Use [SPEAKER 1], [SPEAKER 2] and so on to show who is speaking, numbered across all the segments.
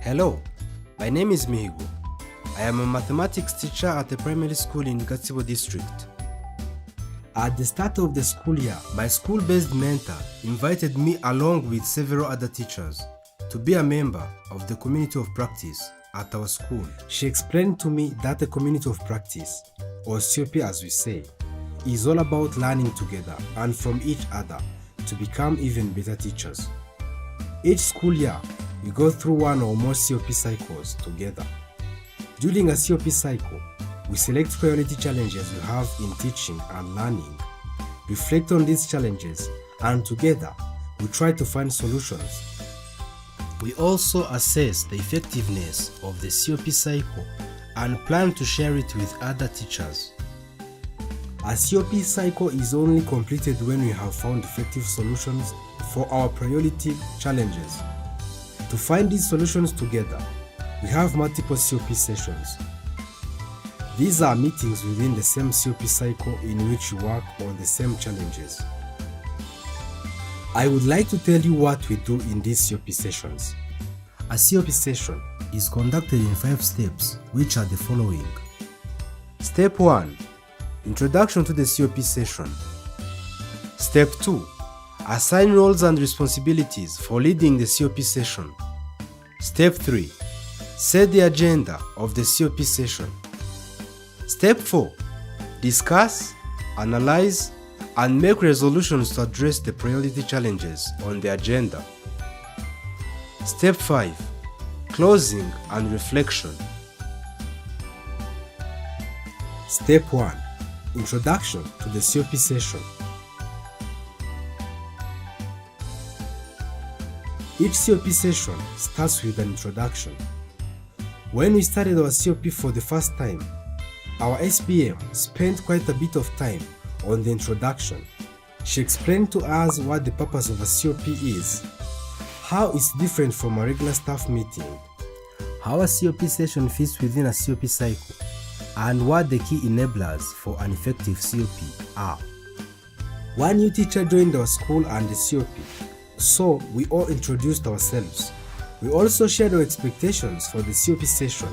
[SPEAKER 1] Hello, my name is Mihigo. I am a mathematics teacher at a primary school in Gatsibo district. At the start of the school year, my school-based mentor invited me along with several other teachers to be a member of the community of practice at our school. She explained to me that the community of practice, or COP as we say, is all about learning together and from each other to become even better teachers. Each school year, we go through one or more COP cycles together. During a COP cycle, we select priority challenges we have in teaching and learning, reflect on these challenges, and together, we try to find solutions. We also assess the effectiveness of the COP cycle and plan to share it with other teachers. A COP cycle is only completed when we have found effective solutions for our priority challenges. To find these solutions together, we have multiple COP sessions. These are meetings within the same COP cycle in which we work on the same challenges. I would like to tell you what we do in these COP sessions. A COP session is conducted in 5 steps, which are the following. Step 1. Introduction to the COP session. Step 2. Assign roles and responsibilities for leading the COP session. Step 3. Set the agenda of the COP session. Step 4. Discuss, analyze, and make resolutions to address the priority challenges on the agenda. Step 5. Closing and reflection. Step 1. Introduction to the COP session. Each COP session starts with an introduction. When we started our COP for the first time, our SPM spent quite a bit of time on the introduction. She explained to us what the purpose of a COP is, how it's different from a regular staff meeting, how a COP session fits within a COP cycle, and what the key enablers for an effective COP are. One new teacher joined our school and the COP, so we all introduced ourselves. We also shared our expectations for the COP session.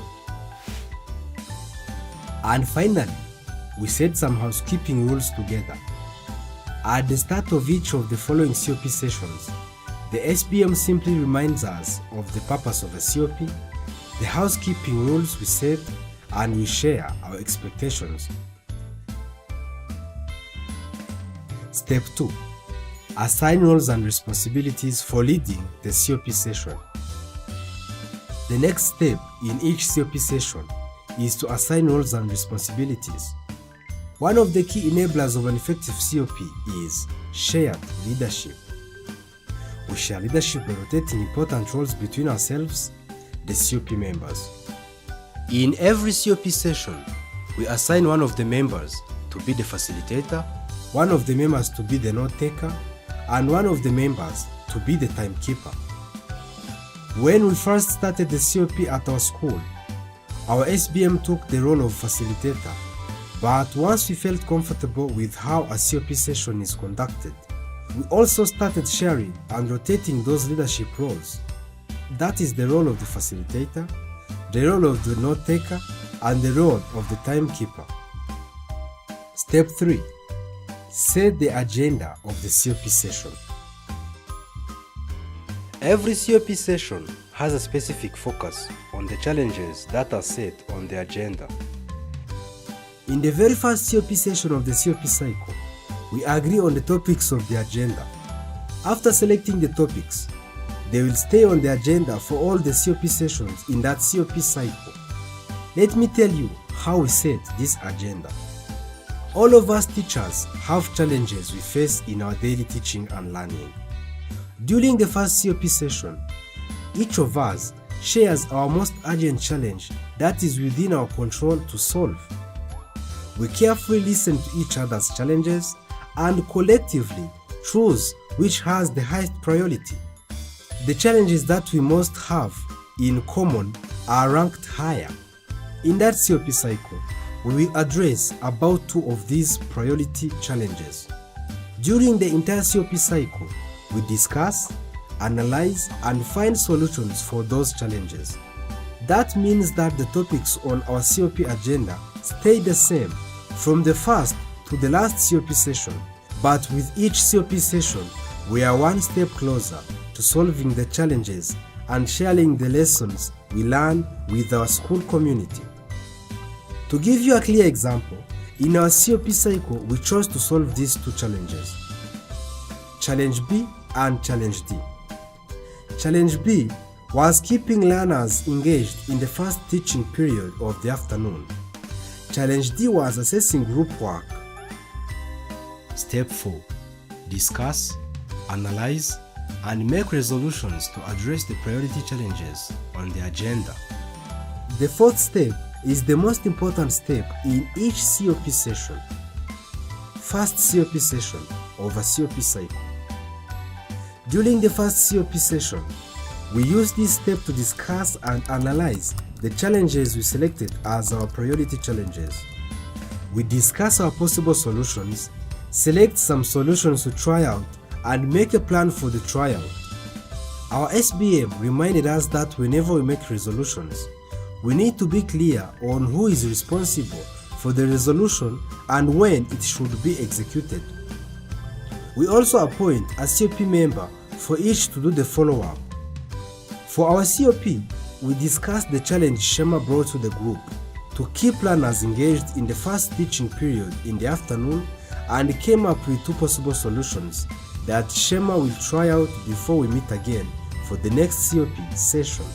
[SPEAKER 1] And finally, we set some housekeeping rules together. At the start of each of the following COP sessions, the SPM simply reminds us of the purpose of a COP, the housekeeping rules we set, and we share our expectations. Step 2. Assign roles and responsibilities for leading the COP session. The next step in each COP session is to assign roles and responsibilities. One of the key enablers of an effective COP is shared leadership. We share leadership by rotating important roles between ourselves, the COP members. In every COP session, we assign one of the members to be the facilitator, one of the members to be the note-taker, and one of the members to be the timekeeper. When we first started the COP at our school, our SBM took the role of facilitator, but once we felt comfortable with how a COP session is conducted, we also started sharing and rotating those leadership roles. That is the role of the facilitator, the role of the note-taker, and the role of the timekeeper. Step 3. Set the agenda of the COP session. Every COP session has a specific focus on the challenges that are set on the agenda. In the very first COP session of the COP cycle, we agree on the topics of the agenda. After selecting the topics, they will stay on the agenda for all the COP sessions in that COP cycle. Let me tell you how we set this agenda. All of us teachers have challenges we face in our daily teaching and learning. During the first COP session, each of us shares our most urgent challenge that is within our control to solve. We carefully listen to each other's challenges and collectively choose which has the highest priority. The challenges that we most have in common are ranked higher. In that COP cycle, we will address about 2 of these priority challenges. During the entire COP cycle, we discuss, analyze, and find solutions for those challenges. That means that the topics on our COP agenda stay the same from the first to the last COP session, but with each COP session, we are one step closer to solving the challenges and sharing the lessons we learn with our school community. To give you a clear example, in our COP cycle, we chose to solve these two challenges: Challenge B and Challenge D. Challenge B was keeping learners engaged in the first teaching period of the afternoon. Challenge D was assessing group work. Step 4. Discuss, analyze, and make resolutions to address the priority challenges on the agenda. The fourth step is the most important step in each COP session. First COP session of a COP cycle. During the first COP session, we use this step to discuss and analyze the challenges we selected as our priority challenges. We discuss our possible solutions, select some solutions to try out, and make a plan for the tryout. Our SBM reminded us that whenever we make resolutions, we need to be clear on who is responsible for the resolution and when it should be executed. We also appoint a COP member for each to do the follow-up. For our COP, we discussed the challenge Shema brought to the group to keep learners engaged in the first teaching period in the afternoon, and came up with two possible solutions that Shema will try out before we meet again for the next COP session.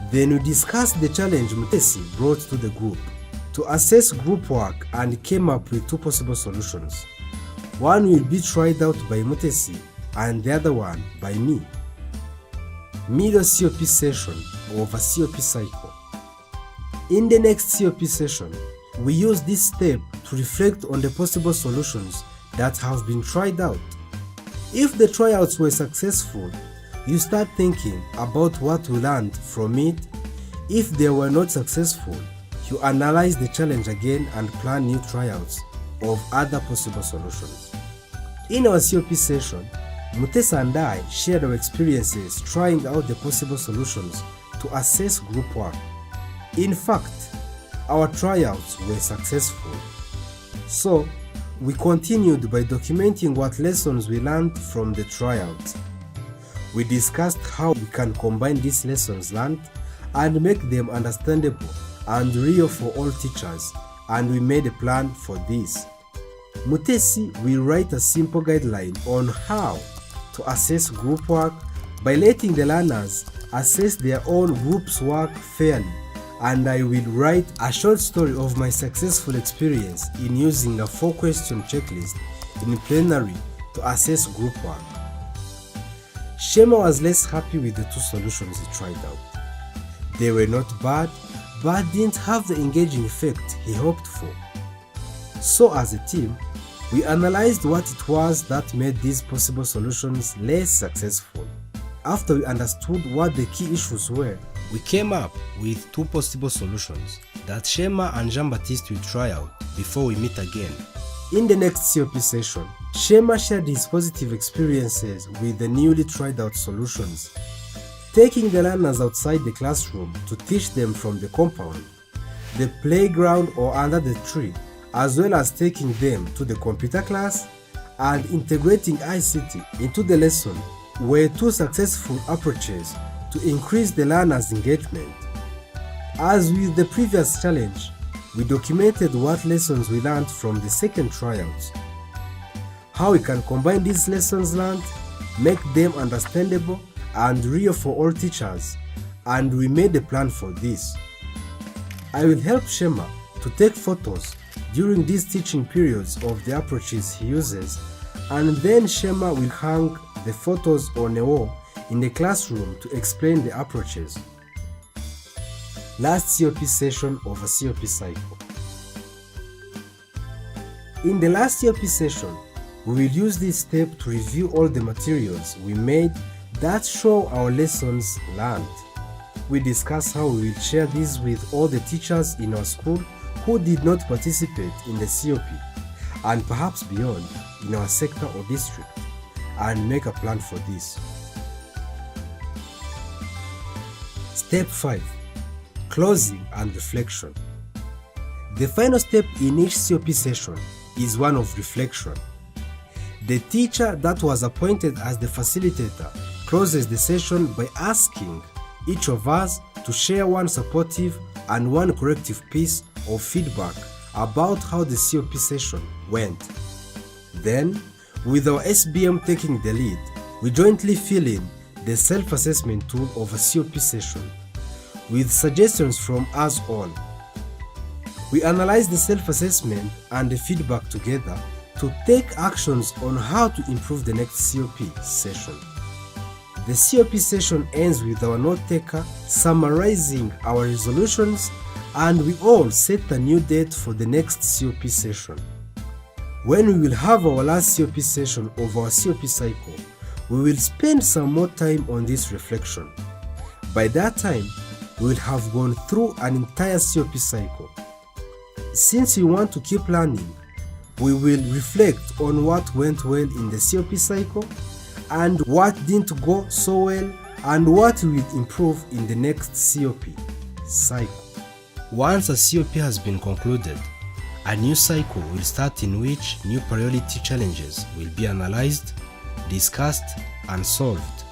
[SPEAKER 1] Then we discussed the challenge Mutesi brought to the group to assess group work and came up with two possible solutions. One will be tried out by Mutesi and the other one by me. Middle COP session of a COP cycle. In the next COP session, we use this step to reflect on the possible solutions that have been tried out. If the tryouts were successful, you start thinking about what we learned from it. If they were not successful, you analyze the challenge again and plan new tryouts of other possible solutions. In our COP session, Mutesa and I shared our experiences trying out the possible solutions to assess group work. In fact, our tryouts were successful. So, we continued by documenting what lessons we learned from the tryouts. We discussed how we can combine these lessons learned and make them understandable and real for all teachers, and we made a plan for this. Mutesi will write a simple guideline on how to assess group work by letting the learners assess their own group's work fairly, and I will write a short story of my successful experience in using a 4-question checklist in plenary to assess group work. Shema was less happy with the two solutions he tried out. They were not bad, but didn't have the engaging effect he hoped for. So as a team, we analyzed what it was that made these possible solutions less successful. After we understood what the key issues were, we came up with two possible solutions that Shema and Jean-Baptiste will try out before we meet again. In the next COP session, Shema shared his positive experiences with the newly tried out solutions, taking the learners outside the classroom to teach them from the compound, the playground or under the tree, as well as taking them to the computer class, and integrating ICT into the lesson were two successful approaches to increase the learners' engagement. As with the previous challenge, we documented what lessons we learned from the second tryouts, how we can combine these lessons learned, make them understandable and real for all teachers, and we made a plan for this. I will help Shema to take photos during these teaching periods of the approaches he uses, and then Shema will hang the photos on a wall in the classroom to explain the approaches. Last COP session of a COP cycle. In the last COP session, we will use this step to review all the materials we made that show our lessons learned. We discuss how we will share these with all the teachers in our school who did not participate in the COP, and perhaps beyond in our sector or district, and make a plan for this. Step 5. Closing and reflection. The final step in each COP session is one of reflection. The teacher that was appointed as the facilitator closes the session by asking each of us to share one supportive and one corrective piece of feedback about how the COP session went. Then, with our SBM taking the lead, we jointly fill in the self-assessment tool of a COP session with suggestions from us all. We analyze the self-assessment and the feedback together to take actions on how to improve the next COP session. The COP session ends with our note taker summarizing our resolutions, and we all set a new date for the next COP session. When we will have our last COP session of our COP cycle, we will spend some more time on this reflection. By that time, we will have gone through an entire COP cycle. Since we want to keep learning, we will reflect on what went well in the COP cycle and what didn't go so well and what we will improve in the next COP cycle. Once a COP has been concluded, a new cycle will start in which new priority challenges will be analyzed, discussed, and solved.